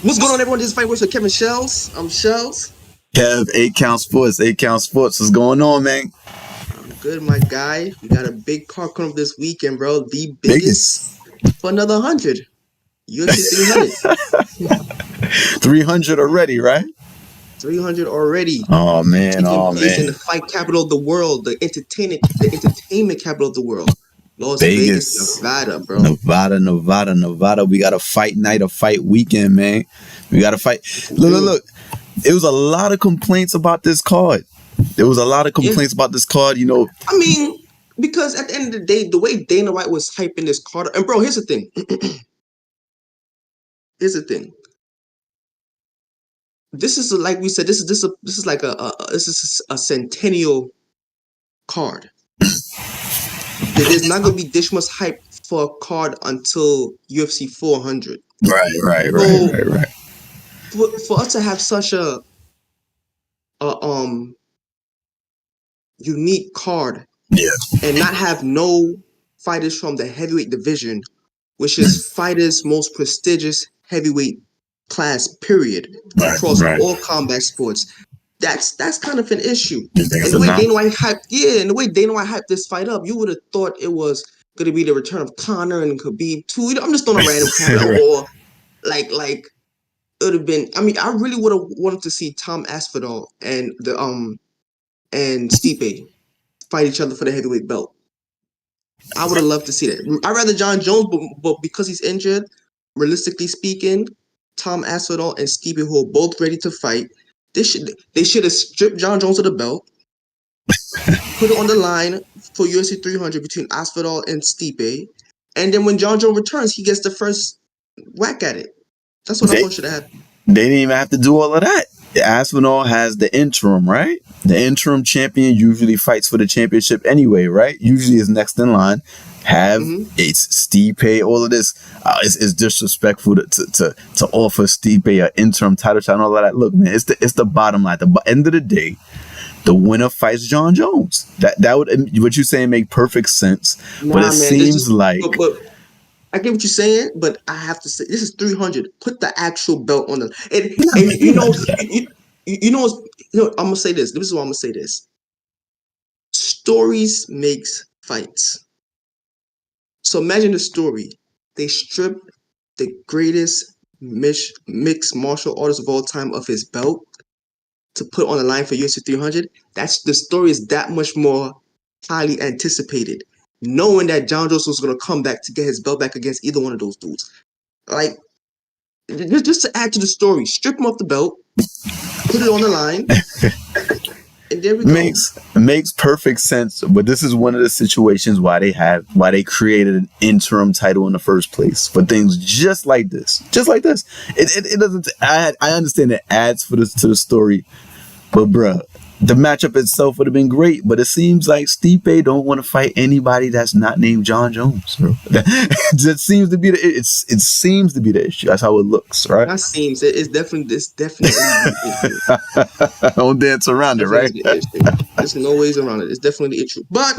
What's going on, everyone? This is Fight Words with Kev and Shelz. I'm Shelz. Kev, 8 Count Sports, 8 Count Sports. What's going on, man? I'm good, my guy. We got a big card coming up this weekend, bro. The biggest Biggest. for another 100. UFC 300. 300 already, right? 300 already. Oh, man. Taking Oh, place in the man. fight capital of the world, the entertainment capital of the world. Las Vegas, Vegas. Nevada, bro. Nevada. We got a fight night, a fight weekend, man. We got to fight. Look. It was a lot of complaints about this card. There was a lot of complaints about this card, I mean, because at the end of the day, the way Dana White was hyping this card, and bro, here's the thing. This is like we said. This is like a centennial card. There's not gonna be this much hype for a card until UFC 400. Right. For us to have such a unique card, Yeah. and not have no fighters from the heavyweight division, which is fighters' most prestigious heavyweight class, period, across all combat sports. That's kind of an issue. And the way Dana White hyped this fight up, you would have thought it was gonna be the return of Conor and Khabib too. I'm just throwing a random comment, or like it would have been. I mean, I really would have wanted to see Tom Aspinall and Stipe fight each other for the heavyweight belt. I would have loved to see that. I'd rather John Jones, but because he's injured, realistically speaking, Tom Aspinall and Stipe, who are both ready to fight, they should have stripped John Jones of the belt, put it on the line for UFC 300 between Aspinall and Stipe, and then when John Jones returns, he gets the first whack at it. That's what I thought should have happened. They didn't even have to do all of that. Aspinall has the interim, right? The interim champion usually fights for the championship anyway, right? Usually is next in line. It's Stipe, all of this. It's disrespectful to offer Stipe an interim title shot and all of that. Look, man, it's the bottom line. At the end of the day, the winner fights John Jones. That would, what you're saying, make perfect sense. But it seems like. But I get what you're saying, but I have to say this is 300. Put the actual belt on the and I'm gonna say this. This is what I'm gonna say. This stories makes fights. So imagine the story. They strip the greatest mixed martial artist of all time of his belt to put on the line for UFC 300. The story is that much more highly anticipated, knowing that John Jones was going to come back to get his belt back against either one of those dudes. Like, just to add to the story, strip him off the belt, put it on the line, and there we go. Makes perfect sense. But this is one of the situations why they created an interim title in the first place for things just like this. It doesn't. I understand it adds to the story, but bruh, the matchup itself would have been great, but it seems like Stipe don't want to fight anybody that's not named John Jones, bro. That seems to be it seems to be the issue. That's how it looks, right? That seems it's definitely the issue. Don't dance around it, right? There's no ways around it. It's definitely the issue. But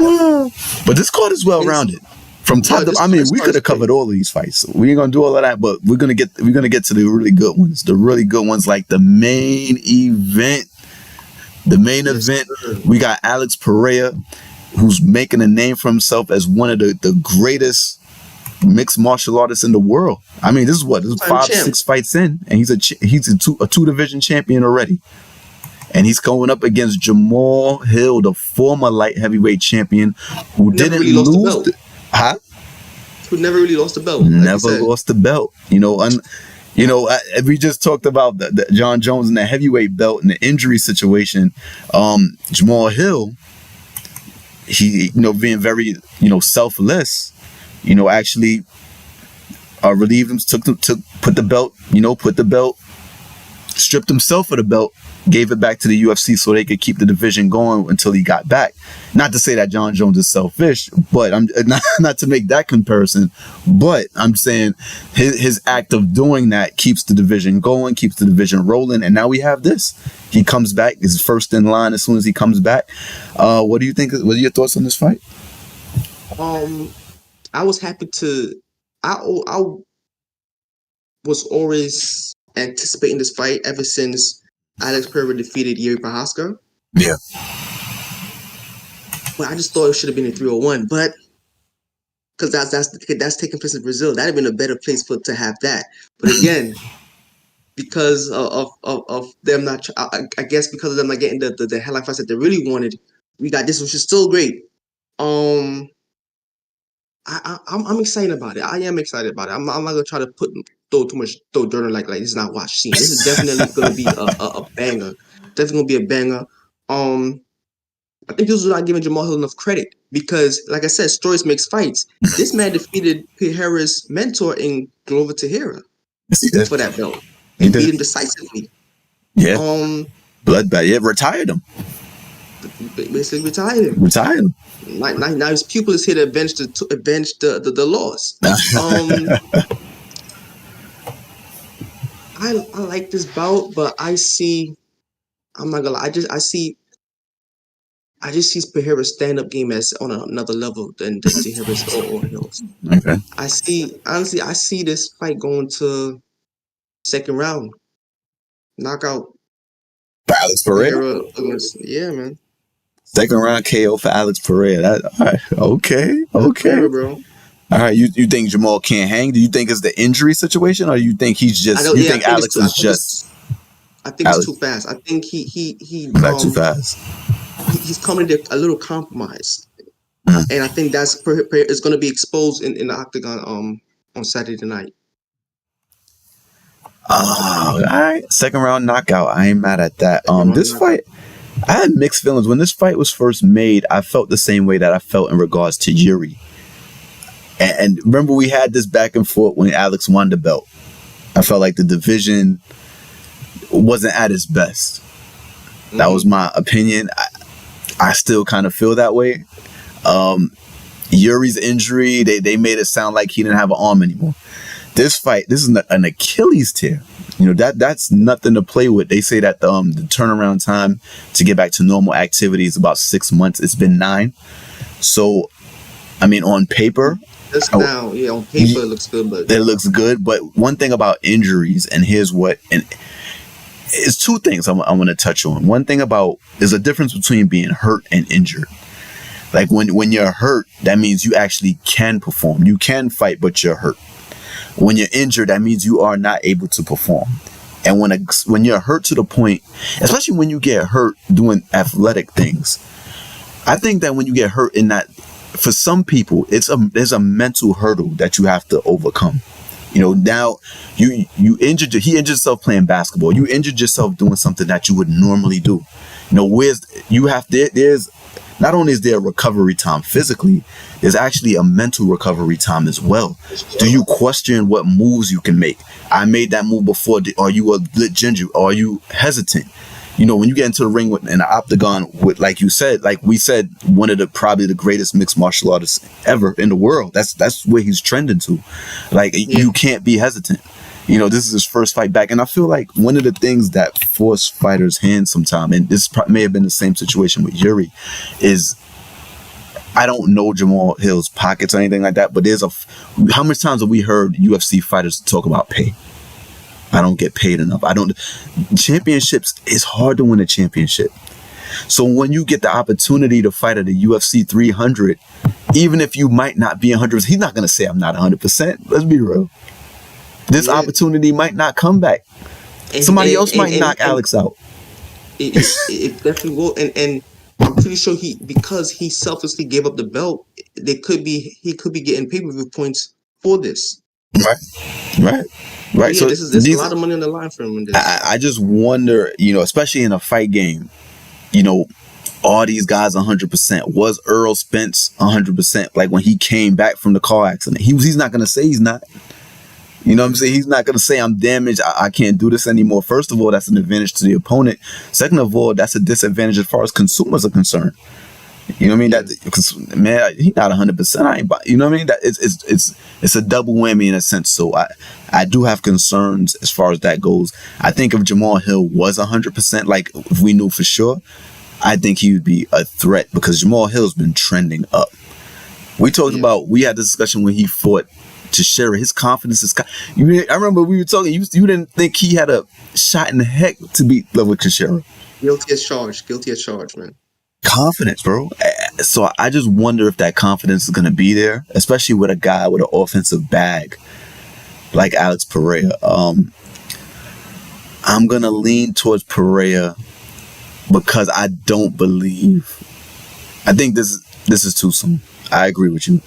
this card is well rounded. From top to, I mean, we could have covered all of these fights. We ain't gonna do all of that, but we're gonna get to the really good ones. The really good ones, like the main event. The main event, we got Alex Pereira, who's making a name for himself as one of the greatest mixed martial artists in the world. I mean, this is 5-6 fights in, and he's a two division champion already. And he's going up against Jamal Hill, the former light heavyweight champion, who didn't really lose. Who never really lost the belt. Never lost the belt. We just talked about the John Jones and the heavyweight belt and the injury situation. Jamal Hill, he, being very, selfless, actually relieved him, put the belt, stripped himself of the belt, gave it back to the UFC so they could keep the division going until he got back. Not to say that John Jones is selfish, but I'm not to make that comparison, but I'm saying his act of doing that keeps the division going, keeps the division rolling, and now we have this. He comes back, is first in line as soon as he comes back. What do you think? What are your thoughts on this fight? I was happy to. I was always anticipating this fight ever since Alex Pereira defeated Yuri Prochazka. Yeah. But I just thought it should have been a 301. But because that's taking place in Brazil, that'd have been a better place to have that. But again, because of them not, I guess because of them not getting the headline fights that they really wanted, we got this, which is still great. I'm excited about it. I am excited about it. I'm not gonna try to throw dirt on like this is not watch scene. This is definitely gonna be a banger. Definitely gonna be a banger. I think this was not giving Jamal Hill enough credit because, like I said, stories makes fights. This man defeated Pereira's mentor in Glover Teixeira for that belt. He beat him decisively. Yeah. Bloodbath. Yeah, retired him. Basically retired him. Now his pupil is here to avenge the loss. I like this bout, but I'm not gonna lie. I just see Pereira's stand-up game as on another level than Teixeira's or Hills. Okay. I see this fight going to second round. Knockout. Alex Pereira? Yeah, man. Second round KO for Alex Pereira. All right. Okay. Pereira, bro. All right. You think Jamal can't hang? Do you think it's the injury situation, or you think he's just? You think Alex is just? I think it's too fast. I think he too fast. He's coming there a little compromised, and I think that's is going to be exposed in the octagon on Saturday night. All right, second round knockout. I ain't mad at that. This fight, I had mixed feelings when this fight was first made. I felt the same way that I felt in regards to Yuri. And remember, we had this back and forth when Alex won the belt. I felt like the division wasn't at its best. That was my opinion. I still kind of feel that way. Yuri's injury, they made it sound like he didn't have an arm anymore. This fight, this is an Achilles tear. You know, that's nothing to play with. They say that the turnaround time to get back to normal activity is about 6 months. It's been 9. So, I mean, on paper, on paper it looks good, but it looks good. But one thing about injuries, and here's what, and it's 2 things I want to touch on. One thing about, there's a difference between being hurt and injured. Like when you're hurt, that means you actually can perform. You can fight, but you're hurt. When you're injured, that means you are not able to perform. And when you're hurt to the point, especially when you get hurt doing athletic things, I think that when you get hurt in that, for some people, there's a mental hurdle that you have to overcome. You know, now he injured himself playing basketball. You injured yourself doing something that you would normally do. You know, there's not only is there a recovery time physically, there's actually a mental recovery time as well. Do you question what moves you can make? I made that move before. Are you a lit ginger? Or are you hesitant? You know, when you get into the ring in the octagon with, like you said, like we said, one of probably the greatest mixed martial artists ever in the world. That's where he's trending to. Like, you can't be hesitant. You know, this is his first fight back. And I feel like one of the things that force fighters' hands sometimes, and this may have been the same situation with Yuri, is I don't know Jamal Hill's pockets or anything like that, but how much times have we heard UFC fighters talk about pay? I don't get paid enough. Championships, it's hard to win a championship. So when you get the opportunity to fight at the UFC 300, even if you might not be 100%, he's not going to say I'm not 100%. Let's be real. This opportunity might not come back. Somebody else might knock Alex out. It definitely will. And I'm pretty sure because he selflessly gave up the belt, he could be getting pay-per-view points for this. Right. Yeah, so there's a lot of money on the line for him in this. I just wonder, you know, especially in a fight game, you know, are these guys 100%? Was Earl Spence 100%? Like when he came back from the car accident, he's not going to say he's not. You know what I'm saying? He's not going to say I'm damaged. I can't do this anymore. First of all, that's an advantage to the opponent. Second of all, that's a disadvantage as far as consumers are concerned. You know what I mean? That, man, he's not 100%. You know what I mean? That it's a double whammy in a sense. So I do have concerns as far as that goes. I think if Jamal Hill was 100%, like if we knew for sure, I think he would be a threat because Jamal Hill's been trending up. We talked about, we had this discussion when he fought Teixeira, his confidence is. I remember we were talking. You didn't think he had a shot in the heck to beat Level Teixeira. Guilty as charged. Guilty as charged, man. Confidence, bro. So I just wonder if that confidence is going to be there, especially with a guy with an offensive bag like Alex Pereira. I'm going to lean towards Pereira because I don't believe. I think this is too soon. I agree with you.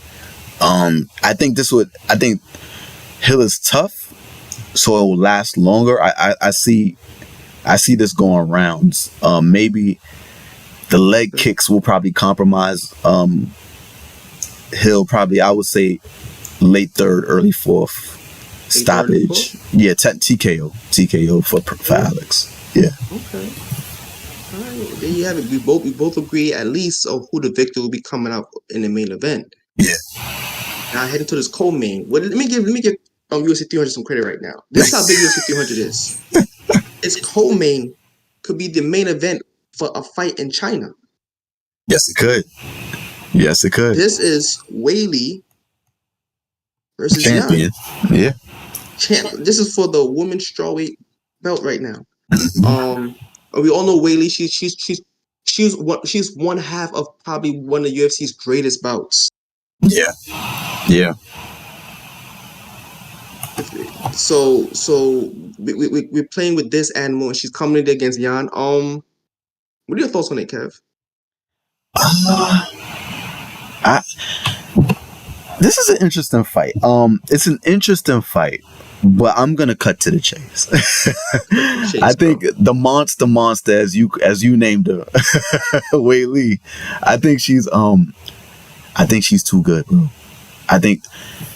I think Hill is tough, so it will last longer. I see this going rounds. Maybe the leg kicks will probably compromise Hill. Probably, I would say late third, early fourth stoppage. Yeah, TKO for Alex. Yeah. Okay. All right. There you have it. We both agree at least of who the victor will be coming out in the main event. Yeah. Now heading to this co-main. Well, let me give UFC 300 some credit right now. This is how big UFC 300 is. Its co-main could be the main event for a fight in China. Yes, it could. Yes, it could. This is Weili versus champion. Yan. Yeah. This is for the women's strawweight belt right now. We all know Weili. She's one half of probably one of the UFC's greatest bouts. Yeah. So we're playing with this animal, and she's coming in against Yan. What are your thoughts on it, Kev? This is an interesting fight. It's an interesting fight, but I'm gonna cut to the chase. I think the monster as you named her, Weili. I think she's too good, bro. I think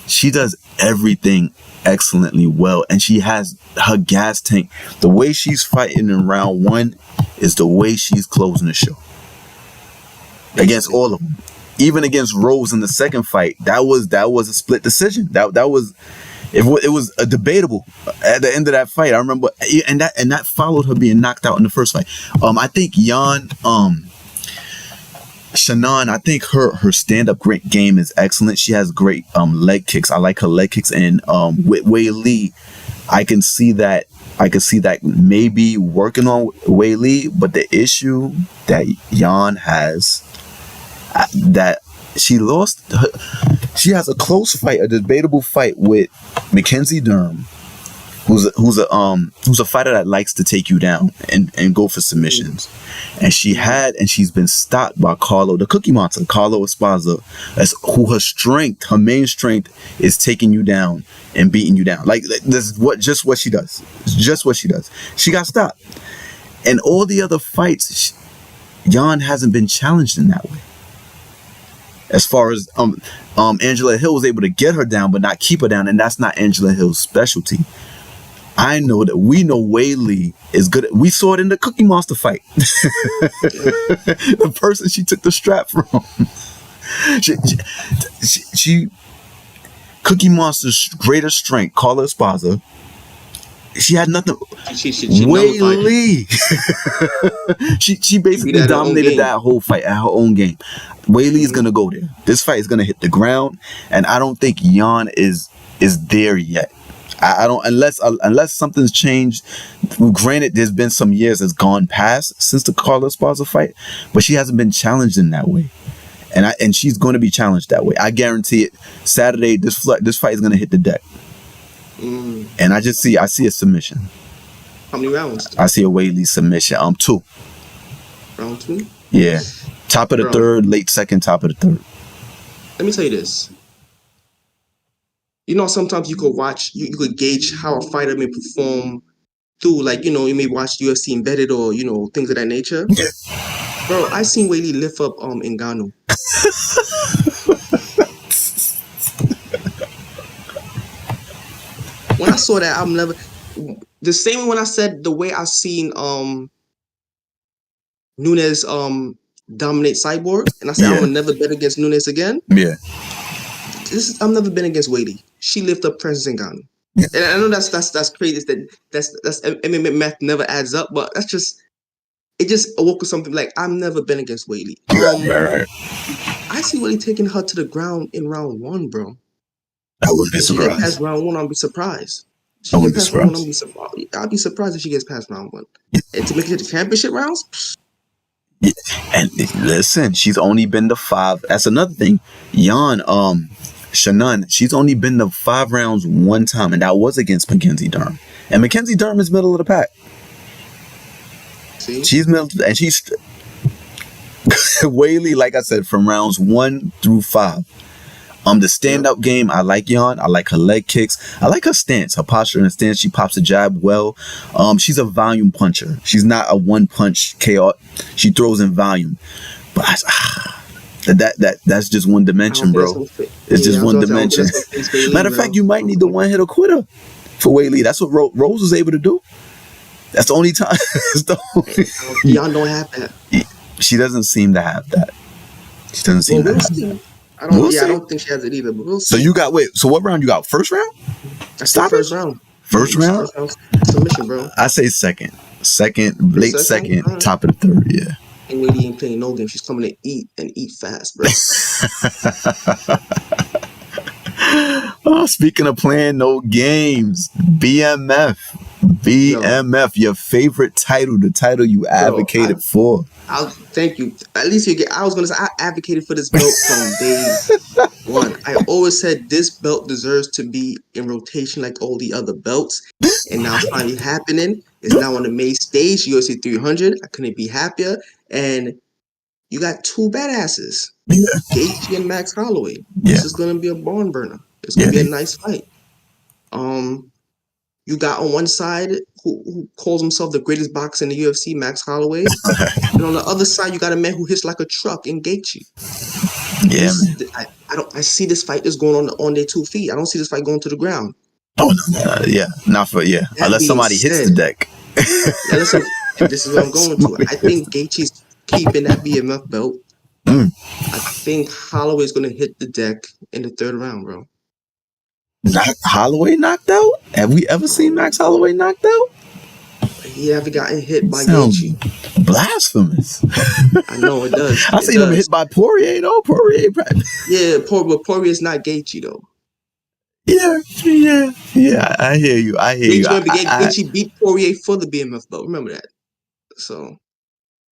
she does everything excellently well, and she has her gas tank. The way she's fighting in round one is the way she's closing the show against all of them. Even against Rose in the second fight, that was a split decision. That was a debatable at the end of that fight. I remember, and that followed her being knocked out in the first fight. I think Yan, Shannon, I think her stand-up game is excellent. She has great leg kicks. I like her leg kicks, and with Weili, I can see that maybe working on Weili, but the issue that Yan has, that she lost, she has a close fight, a debatable fight with Mackenzie Dern, who's a fighter that likes to take you down and go for submissions. And she's been stopped by the Cookie Monster, Carlo Esparza, her main strength is taking you down and beating you down. Like, this is just what she does. It's just what she does. She got stopped. And all the other fights, Yan hasn't been challenged in that way. As far as Angela Hill was able to get her down but not keep her down, and that's not Angela Hill's specialty. I know that we know Weili is good. We saw it in the Cookie Monster fight. The person she took the strap from. She Cookie Monster's greatest strength, Carla Esparza. She had nothing. Weili. She basically dominated that whole fight at her own game. Weili is gonna go there. This fight is gonna hit the ground, and I don't think Yan is there yet. I don't, unless something's changed. Granted, there's been some years that's gone past since the Carla Esparza fight, but she hasn't been challenged in that way, and she's going to be challenged that way. I guarantee it. Saturday, this fight is going to hit the deck, and I see a submission. How many rounds? I see a Weili submission. 2. Round 2. Yeah, top of the third, late second, top of the third. Let me tell you this. You know, sometimes you could watch, you could gauge how a fighter may perform through, like, you know, you may watch UFC Embedded or, you know, things of that nature. Yeah. Bro, I seen Weili lift up Ngannou. When I saw that, I'm never the same when I said the way I seen Nunes dominate Cyborg, and I said I'm gonna never bet against Nunes again. Yeah. I've never been against Weili. She lift up Francis Ngannou. Yeah. And I know that's crazy. That's MMA math never adds up, but it just awoke with something like I've never been against Weili. Right. I see Weili taking her to the ground in round 1, bro. I wouldn't be If she get past surprised. round one, I'll be surprised. I She wouldn't get be past round one, surprised. I'll be surprised if she gets past round one. And to make it to the championship rounds, Yeah. And listen, she's only been to 5. That's another thing. Shannon, she's only been to 5 rounds one time, and that was against Mackenzie Dern. And Mackenzie Dern is middle of the pack. see, She's middle, and she's Whaley, like I said, from rounds 1 through 5. The stand-up game, I like Yon. I like her leg kicks. I like her stance, her posture and stance. She pops a jab well. She's a volume puncher. She's not a one-punch KO. She throws in volume. But that's just one dimension, bro. It's just one dimension. Matter of fact, you might need the one-hitter quitter for Whaley. That's what Rose was able to do. That's the only time. Y'all don't have that. She doesn't seem to have that. She doesn't seem to have that. I don't think she has it either, but we'll see. So you got, so what round you got? First round? That's the first round. First round? First round submission, bro. I say second. Late second, right. Top of the third, yeah. And Lady ain't playing no game. She's coming to eat and eat fast, bro. Oh, speaking of playing no games, BMF, your favorite title, the title you advocated for. Thank you. At least I was gonna say I advocated for this belt from day one. I always said this belt deserves to be in rotation like all the other belts, and now it's finally happening. It's now on the main stage, UFC 300. I couldn't be happier. And you got two badasses, Gaethje and Max Holloway. This is gonna be a barn burner. It's gonna be a nice fight. You got on one side who calls himself the greatest boxer in the UFC, Max Holloway. And on the other side, you got a man who hits like a truck in Gaethje. Yeah, I see this fight is going on their 2 feet. I don't see this fight going to the ground. Oh no, unless somebody hits the deck. Listen, this is what I'm going to. I think Gaethje's keeping that BMF belt. I think Holloway's going to hit the deck in the third round, bro. Holloway knocked out? Have we ever seen Max Holloway knocked out? He haven't gotten hit by Gaethje. Blasphemous. I know it does. I seen him hit by Poirier though. But Poirier's not Gaethje though. Yeah. I hear you. Gaethje beat Poirier for the BMF belt. Remember that. So.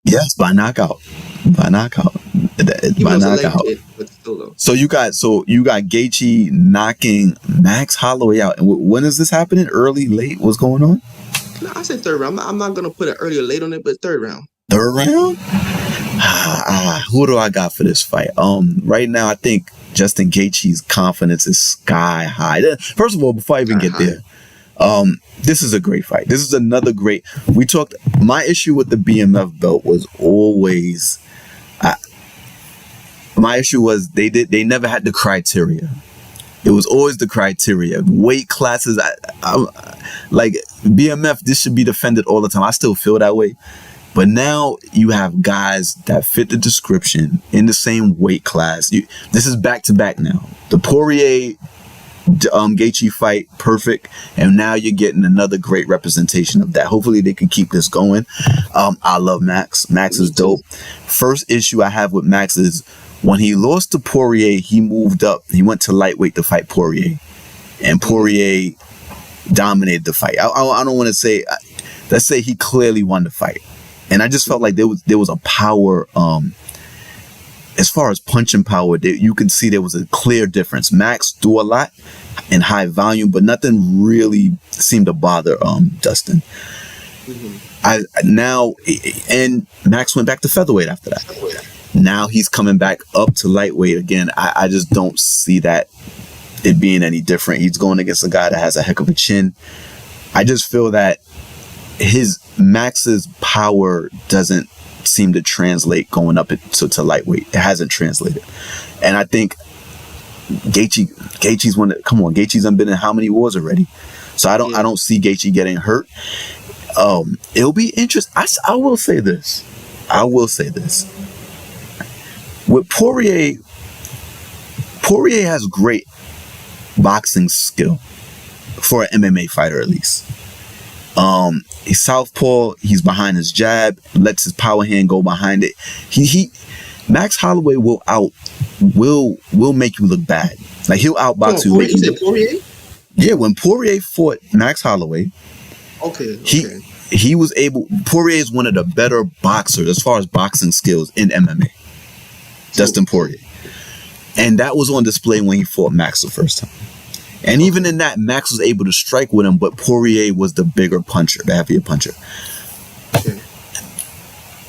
Yes, by knockout. By knockout. But still though. So you got Gaethje knocking Max Holloway out. And when is this happening? Early, late? What's going on? No, I said third round. I'm not gonna put it early or late on it, but third round. Third round? Who do I got for this fight? Right now I think Justin Gaethje's confidence is sky high. First of all, before I even get there, this is a great fight. This is another great. My issue with the BMF belt was always. My issue was they never had the criteria. It was always the criteria. Weight classes, like BMF, this should be defended all the time. I still feel that way. But now you have guys that fit the description in the same weight class. This is back to back now. The Poirier Gaethje fight, perfect. And now you're getting another great representation of that. Hopefully they can keep this going. I love Max. Max is dope. First issue I have with Max is when he lost to Poirier, he moved up. He went to lightweight to fight Poirier. And Poirier dominated the fight. I don't want to say, let's say he clearly won the fight. And I just felt like there was a power, as far as punching power, you could see there was a clear difference. Max threw a lot in high volume, but nothing really seemed to bother Dustin. And Max went back to featherweight after that. Now he's coming back up to lightweight again. I just don't see that it being any different. He's going against a guy that has a heck of a chin. I just feel that Max's power doesn't seem to translate going up to lightweight. It hasn't translated. And I think Gaethje's Gaethje's been in how many wars already? So I don't see Gaethje getting hurt. It'll be interesting. I will say this. With Poirier has great boxing skill for an MMA fighter, at least. He's southpaw. He's behind his jab. Lets his power hand go behind it. Max Holloway will will make you look bad. Like he'll outbox you, Poirier, make you said look. Poirier? Yeah, when Poirier fought Max Holloway, Okay. he was able. Poirier is one of the better boxers as far as boxing skills in MMA. Dustin Poirier, and that was on display when he fought Max the first time. And even in that, Max was able to strike with him, but Poirier was the bigger puncher, the heavier puncher. Okay.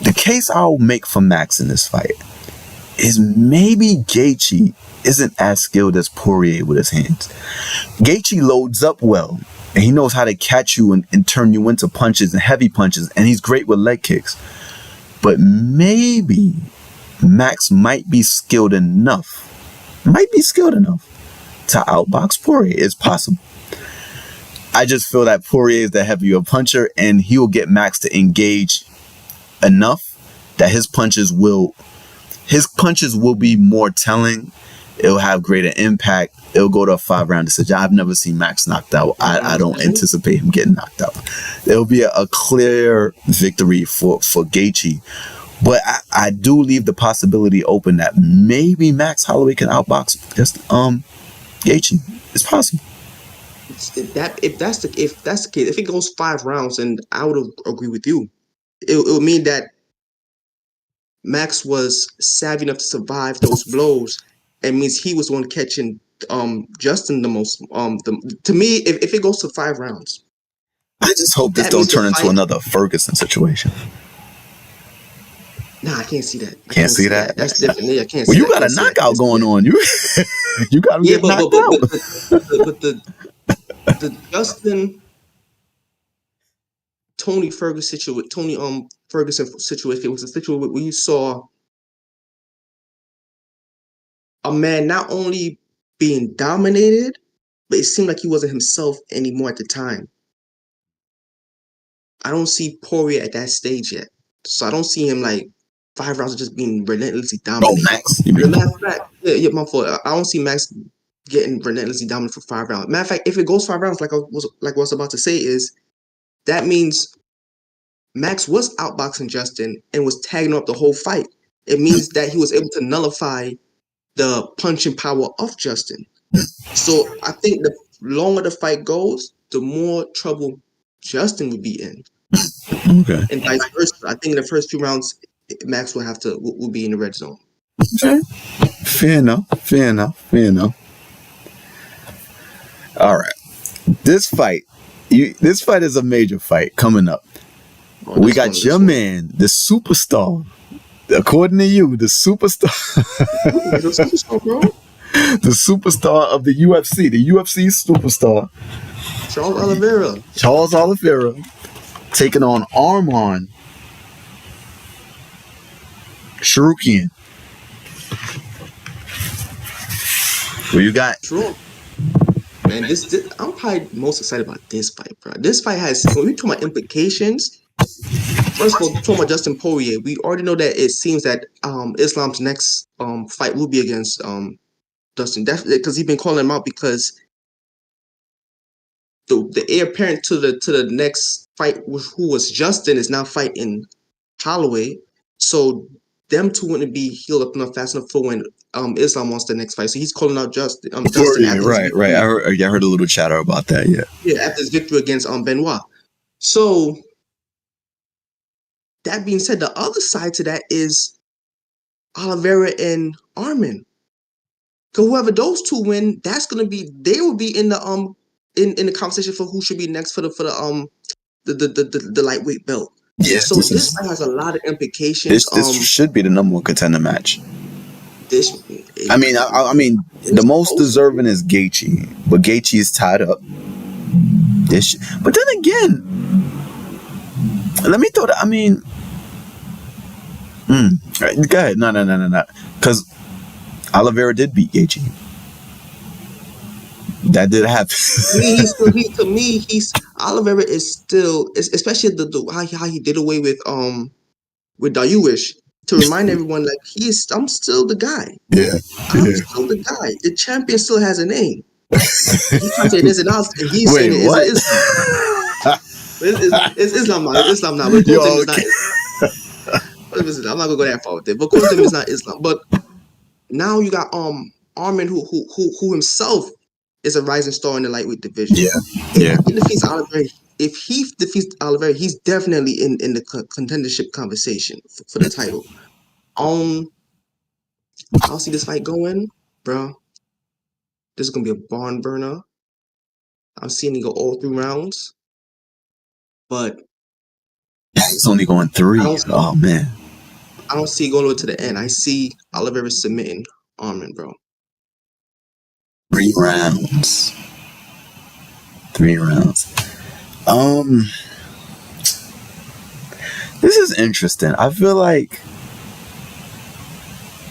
The case I'll make for Max in this fight is maybe Gaethje isn't as skilled as Poirier with his hands. Gaethje loads up well, and he knows how to catch you and turn you into punches and heavy punches, and he's great with leg kicks. But maybe Max might be skilled enough to outbox Poirier. It's possible. I just feel that Poirier is the heavier puncher, and he will get Max to engage enough that his punches will be more telling. It'll have greater impact. It'll go to a 5-round decision. I've never seen Max knocked out. I don't anticipate him getting knocked out. It'll be a clear victory for Gaethje. But I do leave the possibility open that maybe Max Holloway can outbox just Gaethje. It's possible. If that's the case, if it goes 5 rounds, and I would agree with you, it would mean that Max was savvy enough to survive those blows. It means he was the one catching Justin the most. To me, if it goes to 5 rounds, I just hope this don't turn into another Ferguson situation. Nah, I can't see that. Can't see that. That's different. Yeah, I can't see well, that. you got a knockout going on. You got to get knocked out. But the Justin Tony Ferguson situation was a situation where you saw a man not only being dominated, but it seemed like he wasn't himself anymore at the time. I don't see Poirier at that stage yet. So I don't see him like 5 rounds of just being relentlessly dominated. Oh, Max. You mean? Matter of fact, yeah, my fault. I don't see Max getting relentlessly dominant for 5 rounds. Matter of fact, if it goes 5 rounds, like what I was about to say, is that means Max was outboxing Justin and was tagging up the whole fight. It means that he was able to nullify the punching power of Justin. So I think the longer the fight goes, the more trouble Justin would be in. Okay. And vice versa. I think in the first 2 rounds, Max will be in the red zone. Okay. Fair enough. All right. This fight is a major fight coming up. We got your man, the superstar. According to you, the superstar. The superstar, bro. The superstar of the UFC, the UFC superstar. Charles Oliveira taking on Arman Sharukian. What you got? True. Man, this I'm probably most excited about this fight, bro. This fight has, when we talk about implications, first of all, talking about Justin Poirier, we already know that it seems that Islam's next fight will be against Dustin, definitely, because he's been calling him out, because the heir apparent to the next fight, who was Justin, is now fighting Holloway. So them two wouldn't be healed up enough fast enough for when Islam wants the next fight. So he's calling out Justin. Right. I heard a little chatter about that. Yeah, after his victory against Benoit. So that being said, the other side to that is Oliveira and Arman. Because whoever those two win, they will be in the in the conversation for who should be next for the lightweight belt. Yeah. So this fight has a lot of implications. This should be the number 1 contender match. I mean, the most deserving is Gaethje, but Gaethje is tied up. But then again, let me throw that. I mean, go ahead. No. Because Oliveira did beat Gaethje. That did happen. To me, Oliveira is still, especially how he did away with Dariush, to remind everyone, like, I'm still the guy. Yeah. I'm still the guy. The champion still has a name. He can't say this and he's Wait, saying what? It's Islam now. It's Islam now. But I'm not gonna go that far with it. But according to him, it's not Islam. But now you got Armin, who himself is a rising star in the lightweight division. Yeah, If yeah. he defeats Oliveira, he's definitely in the contendership conversation for the title. I'll see this fight going, bro. This is gonna be a barn burner. I'm seeing it go all 3 rounds, but It's only going I 3. don't Oh man, I don't see it going to the end. I see Oliveira submitting Armin, bro. 3 rounds. 3 rounds. Um, this is interesting. I feel like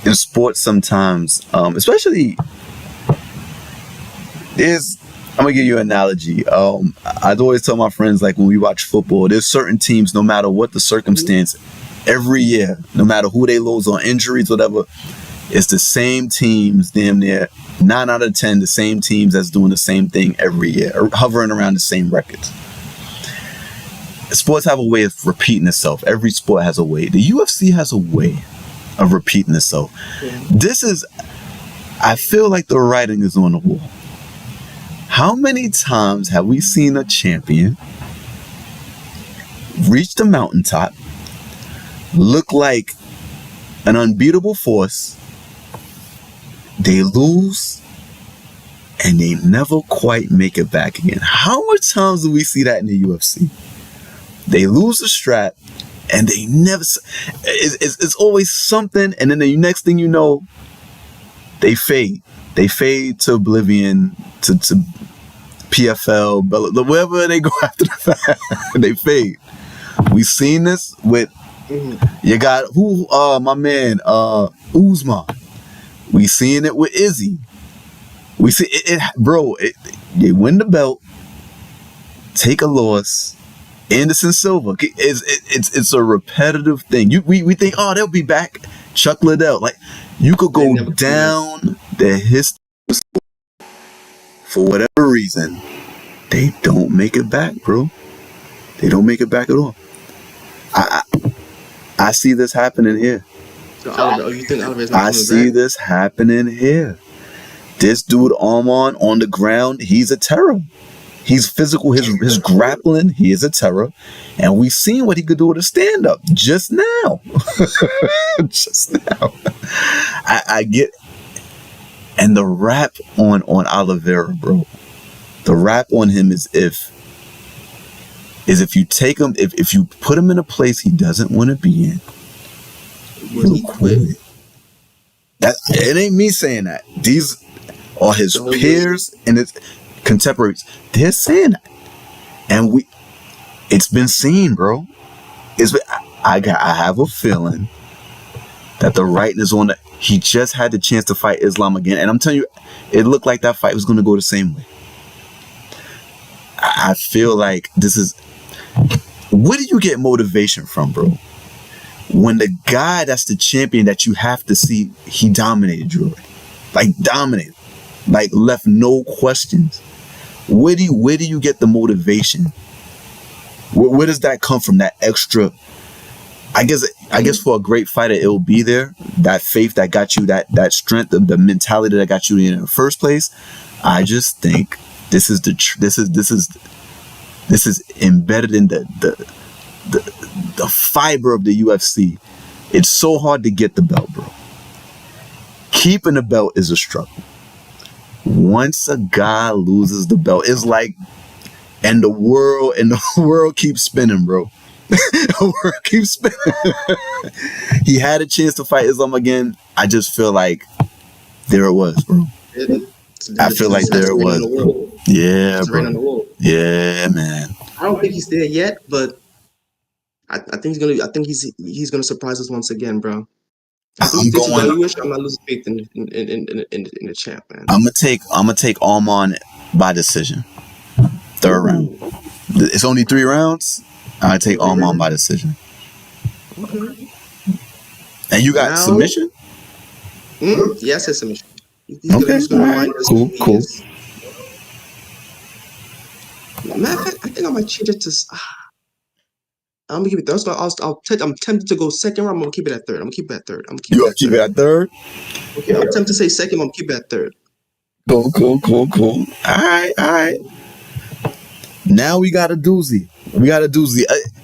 in sports sometimes, especially there's. I'm gonna give you an analogy. I'd always tell my friends, like, when we watch football, there's certain teams, no matter what the circumstance, every year, no matter who they lose on injuries, whatever, it's the same teams, damn near 9 out of 10, the same teams that's doing the same thing every year, or hovering around the same records. Sports have a way of repeating itself. Every sport has a way. The UFC has a way of repeating itself. Yeah. I feel like the writing is on the wall. How many times have we seen a champion reach the mountaintop, look like an unbeatable force, they lose, and they never quite make it back again? How much times do we see that in the UFC? They lose the strap, and they never... It's always something, and then the next thing you know, they fade. They fade to oblivion, to PFL, wherever they go after the fact, they fade. We've seen this with... You got my man, Usman. We seen it with Izzy. We see it, bro. They win the belt, take a loss. Anderson Silva. It's a repetitive thing. We think, oh, they'll be back. Chuck Liddell. Like, you could go down the history. For whatever reason, they don't make it back, bro. They don't make it back at all. I see this happening here. So you think Oliver's not I see back? This happening here. This dude, Arman, on the ground, he's a terror. He's physical. His grappling, he is a terror. And we've seen what he could do with a stand-up just now. Just now. I get... And the rap on Oliveira, bro. The rap on him is if you take him, if you put him in a place he doesn't want to be in, he'll quit. It ain't me saying that. These are his peers and his contemporaries. They're saying that. And it's been seen, bro. I have a feeling that the writing is on the... He just had the chance to fight Islam again. And I'm telling you, it looked like that fight was going to go the same way. I feel like this is... Where do you get motivation from, bro? When the guy that's the champion that you have to see, he dominated you. Like, dominated. Like, left no questions. Where do you get the motivation? Where does that come from? That extra... I guess for a great fighter, it'll be there. That faith that got you, that strength, the mentality that got you in the first place. I just think this is embedded in the fiber of the UFC. It's so hard to get the belt, bro. Keeping the belt is a struggle. Once a guy loses the belt, it's like, and the world keeps spinning, bro. The world keeps spinning. He had a chance to fight Islam again. I just feel like there it was, bro. I feel like there it was, bro. Yeah, bro. Yeah, man. I don't think he's there yet, but I think he's gonna surprise us once again, bro. I'm not losing faith in the champ, man. I'm gonna take Arman by decision. Third round. It's only 3 rounds. I take Arman by decision. Okay. And you got submission? Yes, it's submission. Okay. Cool. Matter of fact, I think I might change it to... I'm gonna keep it third. I'm tempted to go second round. I'm gonna keep it at third. I'm gonna keep it at third. I'm gonna keep You it gonna at keep it third. at third? Okay, I'm tempted to say second. I'm gonna keep it at third. Cool. All right. Now we got a doozy.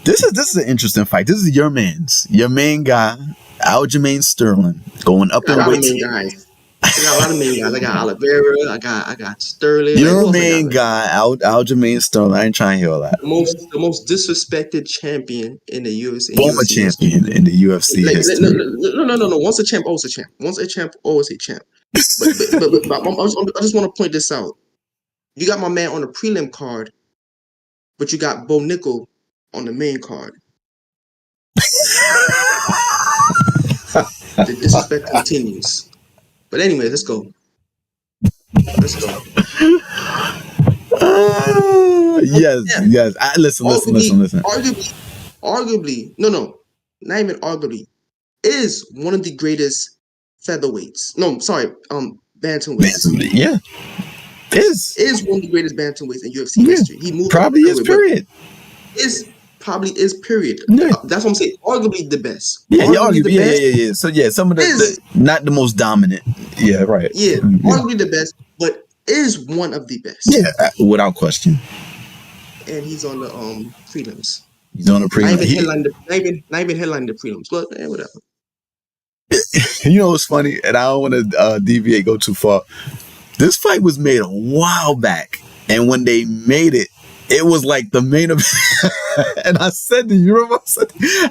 This is an interesting fight. This is your main guy, Aljamain Sterling, going up Got a in lot of weight. main guys. I got a lot of main guys. I got Oliveira. I got Sterling. Like Your who else I got? main Like guy, Aljamain Sterling. I ain't trying to hear all that. the most disrespected champion in the Former UFC history. champion in the UFC Like history. no. Once a champ, always a champ. Once a champ, always a champ. But I just want to point this out. You got my man on the prelim card, but you got Bo Nickel on the main card. The disrespect continues. But anyway, let's go. Let's go. Yes. Yeah, Listen. arguably, no, not even arguably, is one of the greatest featherweights. No, sorry, bantamweights. Yeah. Is one of the greatest bantamweights in UFC Yeah. history. He moved Probably up is, featherweight, period. but probably is period. Yeah. That's what I'm saying. Arguably the best. Yeah, Arguably the best. yeah. So yeah, some of Is not the most dominant. Yeah, right. yeah, arguably the best, but is one of the best. Yeah, without question. And he's on the prelims. He's on the Not prelim. even headlining the prelims, but whatever. You know what's funny, and I don't want to deviate, go too far. This fight was made a while back, and when they made it, it was like the main event. And I said to you, remember?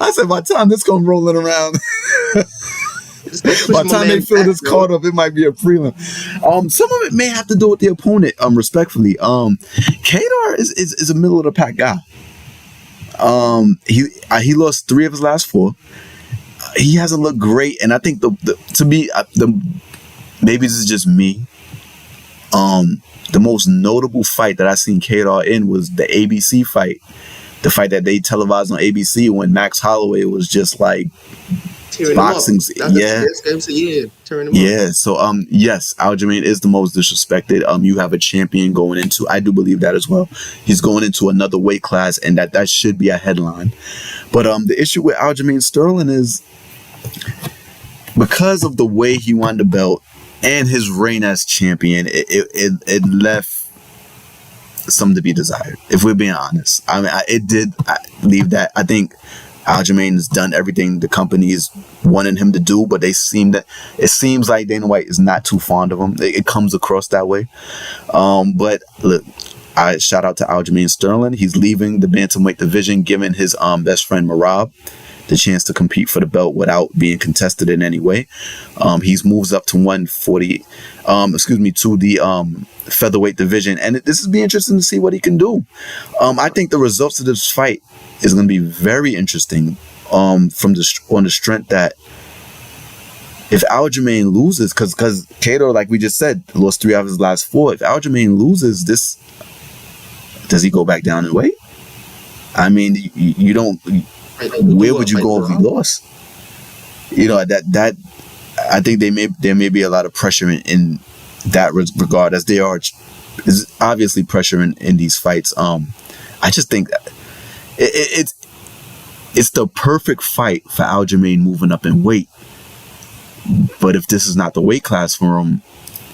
I said, by the time this comes rolling around, by the time they fill this card up, it might be a prelim. Some of it may have to do with the opponent. Respectfully, Kadar is a middle of the pack guy. He lost 3 of his last 4. He hasn't looked great, and I think maybe this is just me. The most notable fight that I seen Kadar in was the ABC fight, the fight that they televised on ABC when Max Holloway was just like boxing. Yeah. Tearing him up. So yes, Aljamain is the most disrespected. You have a champion going into, I do believe that as well. He's going into another weight class, and that should be a headline. But the issue with Aljamain Sterling is because of the way he won the belt and his reign as champion, it left something to be desired, if we're being honest. I mean, it did leave that. I think Aljamain has done everything the company is wanting him to do, but it seems like Dana White is not too fond of him. It comes across that way. But look, I shout out to Aljamain Sterling. He's leaving the bantamweight division, giving his best friend Merab the chance to compete for the belt without being contested in any way. He's moves up to 140, to the featherweight division, and this is be interesting to see what he can do. I think the results of this fight is going to be very interesting. On the strength that if Aljamain loses, because Kadar, like we just said, lost 3 out of his last 4. If Aljamain loses this, does he go back down in weight? I mean, you don't. Where would you go if he lost? You know, that I think there may be a lot of pressure in that regard, as there is obviously pressure in these fights. I just think it's the perfect fight for Aljamain moving up in weight. But if this is not the weight class for him,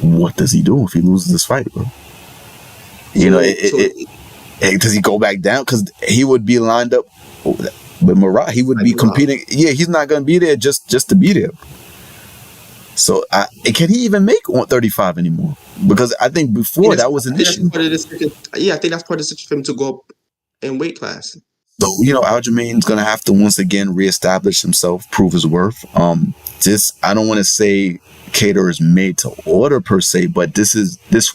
what does he do if he loses this fight, bro? You know, does he go back down? Because he would be lined up with Murat. He would be competing. Yeah, he's not going to be there just to be there. So can he even make 135 anymore? Because I think before that was an issue. I think that's part of the situation for him to go up in weight class. So, you know, Aljamain's going to have to once again reestablish himself, prove his worth. I don't want to say Kadar is made to order per se, but this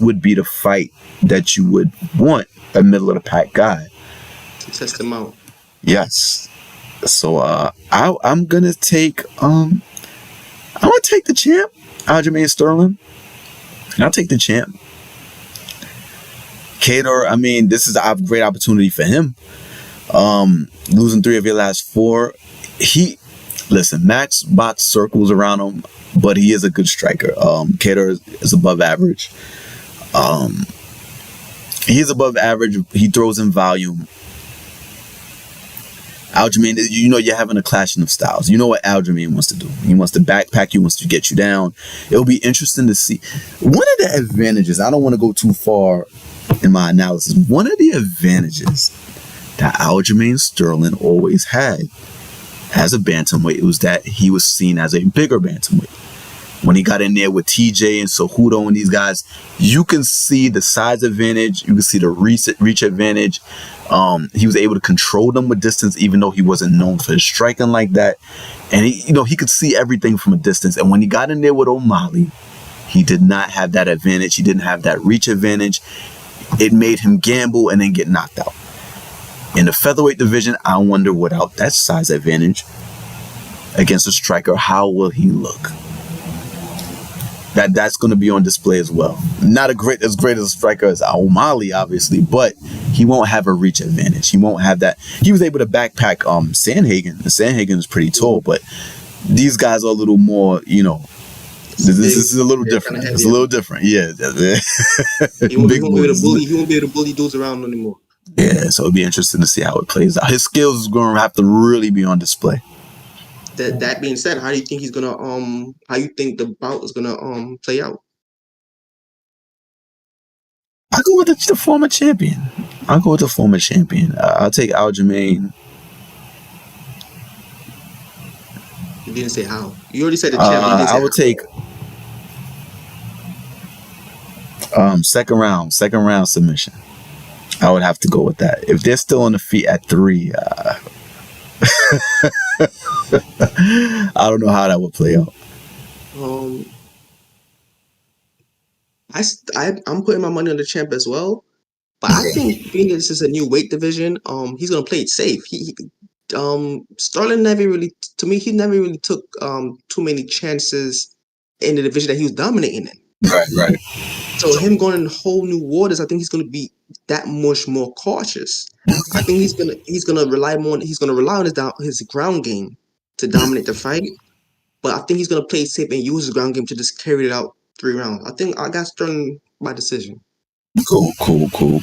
would be the fight that you would want a middle of the pack guy to test him out. Yes. So I'm gonna take the champ, Aljamain Sterling. I'll take the champ. Kadar, I mean, this is a great opportunity for him. Losing 3 of your last 4. Max box circles around him, but he is a good striker. Kadar is above average. He is above average. He throws in volume. Aljamain, you're having a clashing of styles. You know what Aljamain wants to do. He wants to backpack you, wants to get you down. It'll be interesting to see. One of the advantages, I don't want to go too far in my analysis, one of the advantages that Aljamain Sterling always had as a bantamweight was that he was seen as a bigger bantamweight. When he got in there with TJ and Cejudo and these guys, you can see the size advantage. You can see the reach advantage. He was able to control them with distance, even though he wasn't known for his striking like that. And he could see everything from a distance. And when he got in there with O'Malley, he did not have that advantage. He didn't have that reach advantage. It made him gamble and then get knocked out. In the featherweight division, I wonder without that size advantage against a striker, how will he look? That's going to be on display as well. Not as great as a striker as O'Malley, obviously, but he won't have a reach advantage. He won't have that. He was able to backpack Sandhagen. Sandhagen is pretty tall, but these guys are a little more, this is a little different. It's a little different, yeah. He won't be able to bully dudes around anymore. Yeah, so it'll be interesting to see how it plays out. His skills is going to have to really be on display. That being said, how do you think he's gonna how you think the bout is gonna play out? I'll go with the former champion. I'll take Aljamain. You didn't say how. You already said the champion. I would take second round submission. I would have to go with that. If they're still on the feet at 3, I don't know how that would play out. I'm putting my money on the champ as well, but I think being this is a new weight division, he's gonna play it safe. Sterling never really took too many chances in the division that he was dominating in. Right. So him going in whole new waters, I think he's gonna be that much more cautious. I think he's gonna rely on his ground game to dominate the fight, but I think he's gonna play it safe and use his ground game to just carry it out 3 rounds. I think I got Sterling by decision. Cool.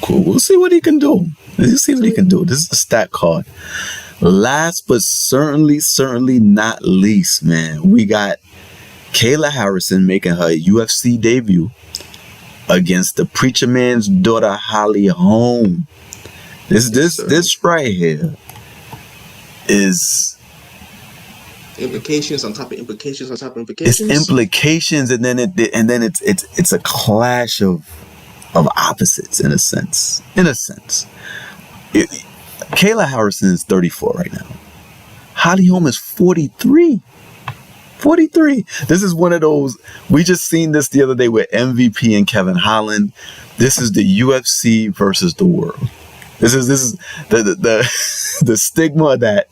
We'll see what he can do. This is a stat card. Last but certainly not least, man, we got Kayla Harrison making her UFC debut against the preacher man's daughter, Holly Holm. This right here is implications on top of implications on top of implications. It's implications, and then it's a clash of opposites in a sense. Kayla Harrison is 34 right now. Holly Holm is 43. 43. This is one of those. We just seen this the other day with MVP and Kevin Holland. This is the UFC versus the world. This is the stigma that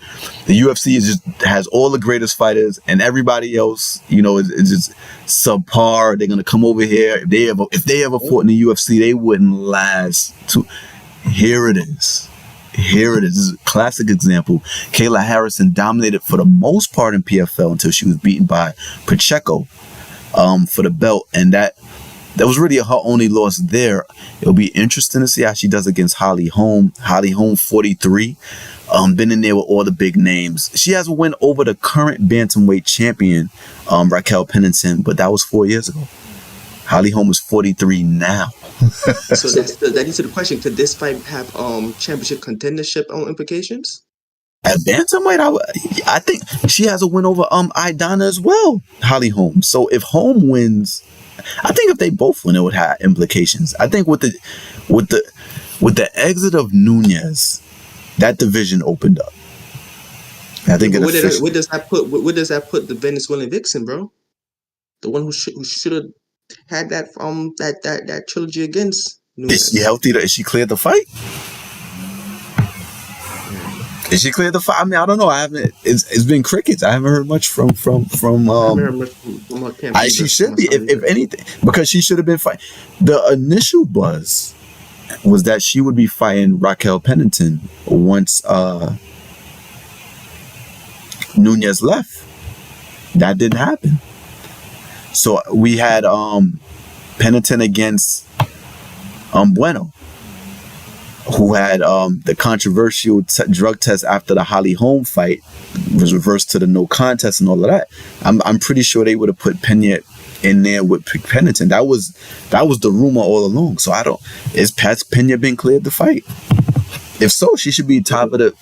the UFC has all the greatest fighters and everybody else, is just subpar. They're gonna come over here. If they ever fought in the UFC, they wouldn't last. Here it is. This is a classic example. Kayla Harrison dominated for the most part in PFL until she was beaten by Pacheco for the belt, and that was really her only loss there. It'll be interesting to see how she does against Holly Holm. Holly Holm, 43. Been in there with all the big names. She has a win over the current bantamweight champion, Raquel Pennington, but that was 4 years ago. Holly Holm is 43 now. So that answers the question. Could this fight have championship contendership implications? At bantamweight, I think she has a win over Aidana as well, Holly Holm. So if Holm wins, I think if they both win, it would have implications. I think with the exit of Nunez, that division opened up. I think where does that put the Venezuelan Vixen, bro? The one who should have had that trilogy against Nunez. Is she healthy? Is she cleared the fight? Is she cleared the fight? I mean, I don't know. I haven't. It's been crickets. I haven't heard much from. I haven't heard much from her camp. She should be, if anything, because she should have been fighting. The initial buzz was that she would be fighting Raquel Pennington once Nunez left. That didn't happen. So we had Pennington against Bueno. who had the controversial drug test after the Holly Holm fight was reversed to the no contest and all of that. I'm pretty sure they would have put Pena in there with Pennington. That was the rumor all along. So is Pat Pena been cleared to fight? If so, she should be top of the.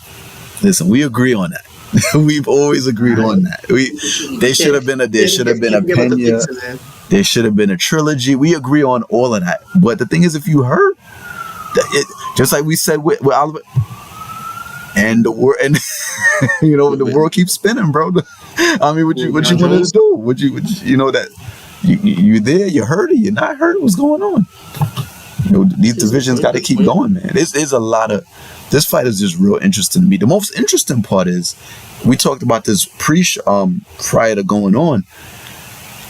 Listen, we agree on that. We've always agreed on that. There should have been a Pena. There should have been a trilogy. We agree on all of that. But the thing is, if you heard, just like we said with Oliver, and the world, and the world keeps spinning, bro. I mean, what you want to do? Would you that you there? You heard it? You're not heard? What's going on? These divisions got to keep going, man. There's a lot of. This fight is just real interesting to me. The most interesting part is we talked about this prior to going on.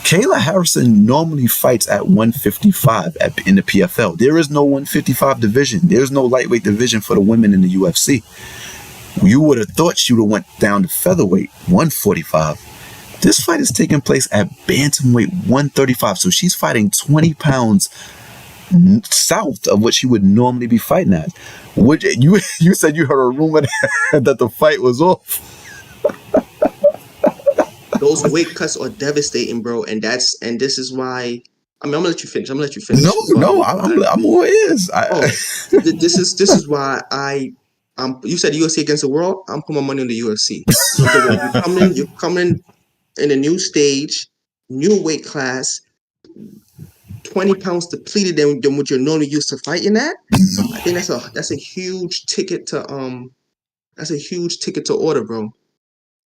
Kayla Harrison normally fights at 155 in the PFL. There is no 155 division. There's no lightweight division for the women in the UFC. You would have thought she would have went down to featherweight, 145. This fight is taking place at bantamweight 135. So she's fighting 20 pounds south of what she would normally be fighting at. You said you heard a rumor that the fight was off. Those weight cuts are devastating, bro, and this is why. I mean, I'm gonna let you finish. No, I'm all ears. This is why you said UFC against the world. I'm putting my money on the UFC. You're coming in a new stage, new weight class. 20 pounds depleted than what you're normally used to fighting at. I think that's a huge ticket to order, bro.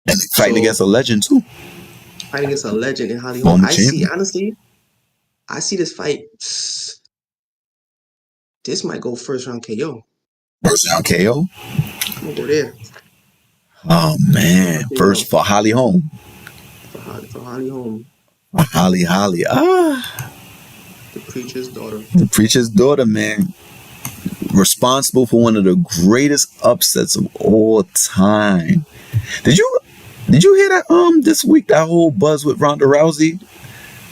And fighting against a legend too. Fighting against a legend in Hollywood. I see this fight. This might go first round KO. First round KO? I'm gonna go there. Oh man. First for Holly Holm. For Holly Holm. Holly. The preacher's daughter. The preacher's daughter, man. Responsible for one of the greatest upsets of all time. Did you hear that this week, that whole buzz with Ronda Rousey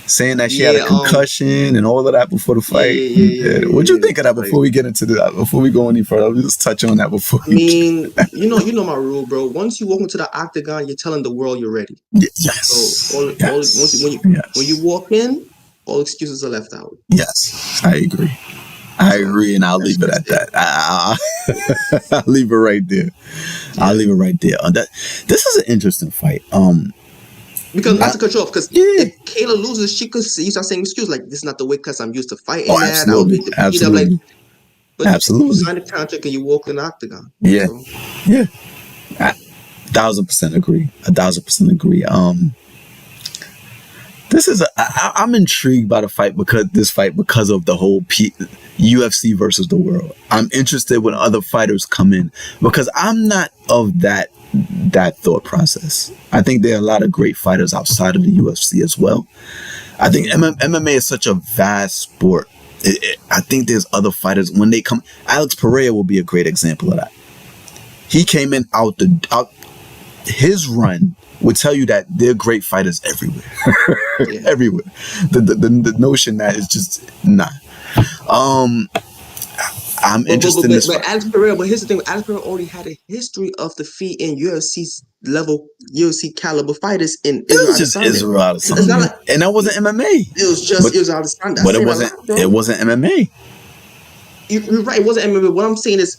saying that she had a concussion and all of that before the fight? Yeah. What'd you think of that before we get into that? Before we go any further, I'll just touch on that before. You know my rule, bro. Once you walk into the octagon, you're telling the world you're ready. Yes. So when you walk in, all excuses are left out. Yes, I agree, and I'll leave it at that. I'll leave it right there. This is an interesting fight. Because not to cut you off, because if Kayla loses, she could start saying excuse like, "This is not the way because I'm used to fighting that." Absolutely. You sign a contract and you walk in the octagon. Yeah, so. Yeah. 1,000% agree. 1,000% agree. I'm intrigued by the fight because of the whole UFC versus the world. I'm interested when other fighters come in because I'm not of that thought process. I think there are a lot of great fighters outside of the UFC as well. I think MMA is such a vast sport. I think there's other fighters when they come. Alex Pereira will be a great example of that. He came in out his run would tell you that there are great fighters everywhere. Everywhere. The notion that is just not. I'm interested in this. But Alex Pereira, but here's the thing: Alex Pereira already had a history of defeating UFC caliber fighters in Israel Adesanya. And that wasn't MMA. It was just Israel Adesanya. But it wasn't MMA. You're right. It wasn't MMA. What I'm saying is,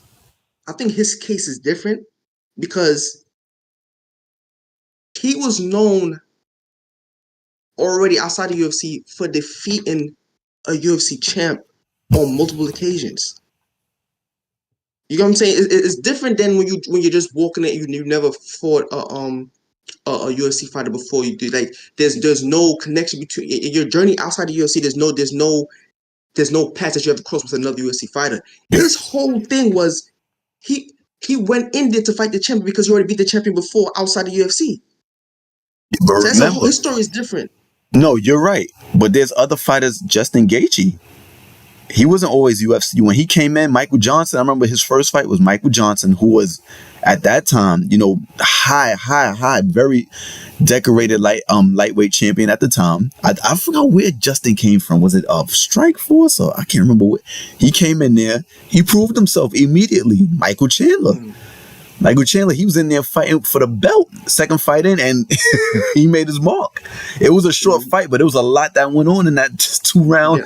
I think his case is different because he was known already outside the UFC for defeating a UFC champ on multiple occasions. You know what I'm saying? It's different than when you're just walking in. You never fought a UFC fighter before. You do like there's no connection between your journey outside the UFC. There's no path that you have to cross with another UFC fighter. His whole thing was he went in there to fight the champion because he already beat the champion before outside the UFC. But so remember, his story is different. No, you're right. But there's other fighters. Justin Gaethje. he wasn't always UFC. When he came in, Michael Johnson, I remember his first fight was Michael Johnson, who was at that time, high, very decorated lightweight champion at the time. I forgot where Justin came from. Was it Strike Force, or I can't remember what? He came in there. He proved himself immediately. Michael Chandler, he was in there fighting for the belt, second fight in, and he made his mark. It was a short fight, but it was a lot that went on in that just 2 round.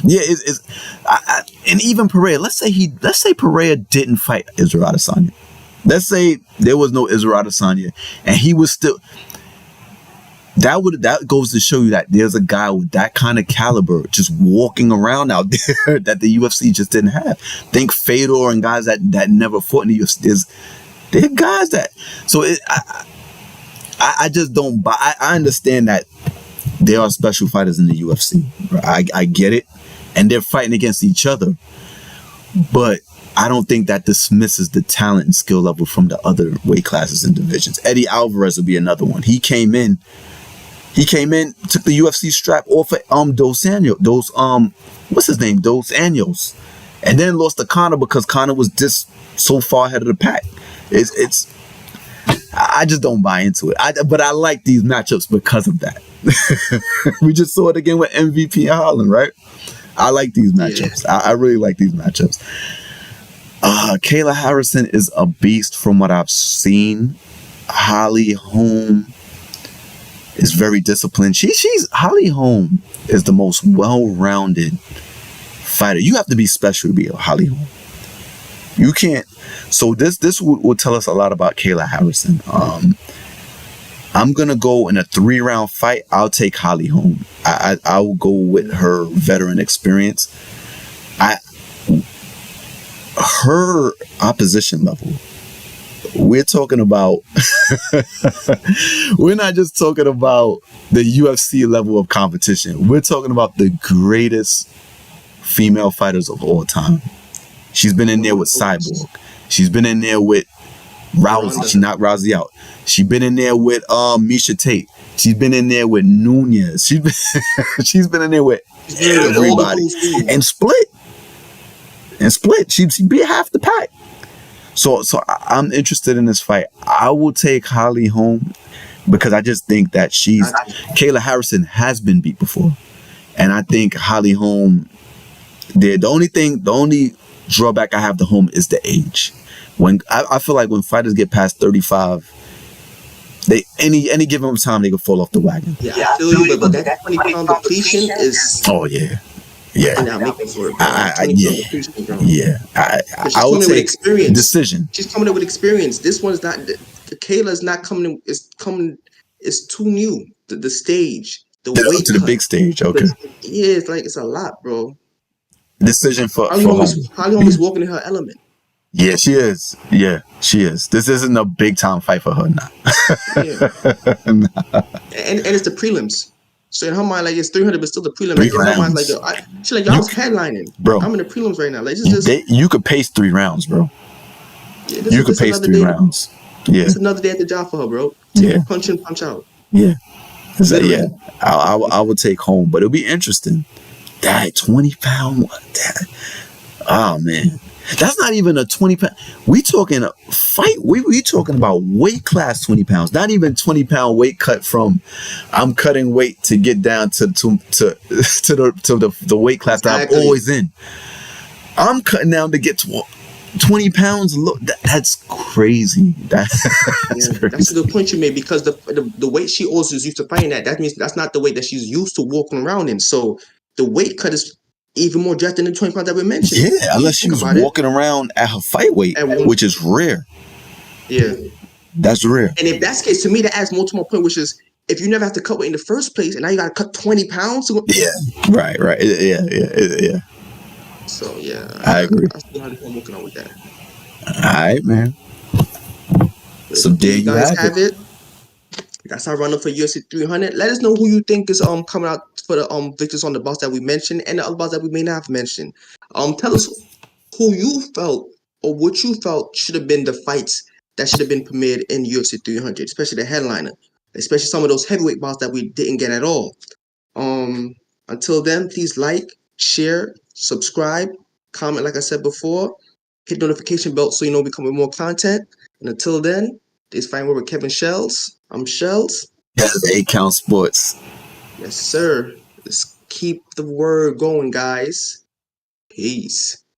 Yeah, and even Pereira. Let's say Pereira didn't fight Israel Adesanya. Let's say there was no Israel Adesanya, and he was still. That goes to show you that there's a guy with that kind of caliber just walking around out there that the UFC just didn't have. Think Fedor and guys that never fought in the UFC. There are guys that. So I just don't buy. I understand that there are special fighters in the UFC. I get it, and they're fighting against each other, but I don't think that dismisses the talent and skill level from the other weight classes and divisions. Eddie Alvarez would be another one. He came in, took the UFC strap off of Dos Anjos, and then lost to Conor because Conor was just so far ahead of the pack. I just don't buy into it. But I like these matchups because of that. We just saw it again with MVP and Holland, right? I like these matchups. Yeah. I really like these matchups. Kayla Harrison is a beast from what I've seen. Holly Holm is very disciplined. Holly Holm is the most well-rounded fighter. You have to be special to be a Holly Holm. You can't. So this will tell us a lot about Kayla Harrison. I'm gonna go in a 3-round fight. I'll take Holly Holm. I will go with her veteran experience. Her opposition level. We're talking about. We're not just talking about the UFC level of competition. We're talking about the greatest female fighters of all time. She's been in there with Cyborg. She's been in there with Rousey. She knocked Rousey out. She's been in there with Misha Tate. She's been in there with Nunez. She's been in there with everybody. And Split. She beat half the pack. So I'm interested in this fight. I will take Holly Holm because I just think that Kayla Harrison has been beat before. And I think Holly Holm, the only drawback I have to Holm is the age. When I feel like when fighters get past 35, any given time they can fall off the wagon. Yeah, I feel you, but that 20-pound depletion is. Oh yeah. Yeah. I would say experience. Decision. She's coming in with experience. This one's not. Kayla's not coming in. It's too new. The stage. The weight to the big stage. Okay. Yeah, it's a lot, bro. Decision for Holly Holm is walking in her element. Yeah, she is. Yeah, she is. This isn't a big time fight for her now. Nah. And it's the prelims. So in her mind, like it's 300, but still the prelim. Like, in her mind, like she's like, y'all headlining, bro. I'm in the prelims right now. Like you could pace 3 rounds, bro. Yeah, you could pace 3 rounds. Yeah, it's another day at the job for her, bro. Punch in, punch out. Yeah, I would take home, but it'll be interesting. That 20-pound, oh man. That's not even a 20-pound. We talking a fight. We talking about weight class 20 pounds. Not even 20-pound weight cut from. I'm cutting weight to get down to the weight class that I'm always in. I'm cutting down to get to 20 pounds. Look, that's crazy. That's a good point you made because the weight she also is used to fighting at. That means that's not the weight that she's used to walking around in. So the weight cut is even more drastic than the 20 pounds that we mentioned. Yeah, unless she was walking around at her fight weight, which is rare. Yeah. That's rare. And if that's the case, to me, that adds more to my point, which is if you never have to cut weight in the first place, and now you got to cut 20 pounds. Yeah, right. Yeah. So, yeah. I agree. I still have fun working on with that. All right, man. So there you have it. That's our run-up for UFC 300. Let us know who you think is coming out for the victors on the bouts that we mentioned and the other bouts that we may not have mentioned. Tell us who you felt or what you felt should have been the fights that should have been premiered in UFC 300, especially the headliner, especially some of those heavyweight bouts that we didn't get at all. Until then, please like, share, subscribe, comment like I said before, hit notification bell so you know we come with more content. And until then, this Fighting Word with Kev and Shelz. I'm Shelz. That's 8 Count Sports. Yes, sir. Let's keep the word going, guys. Peace.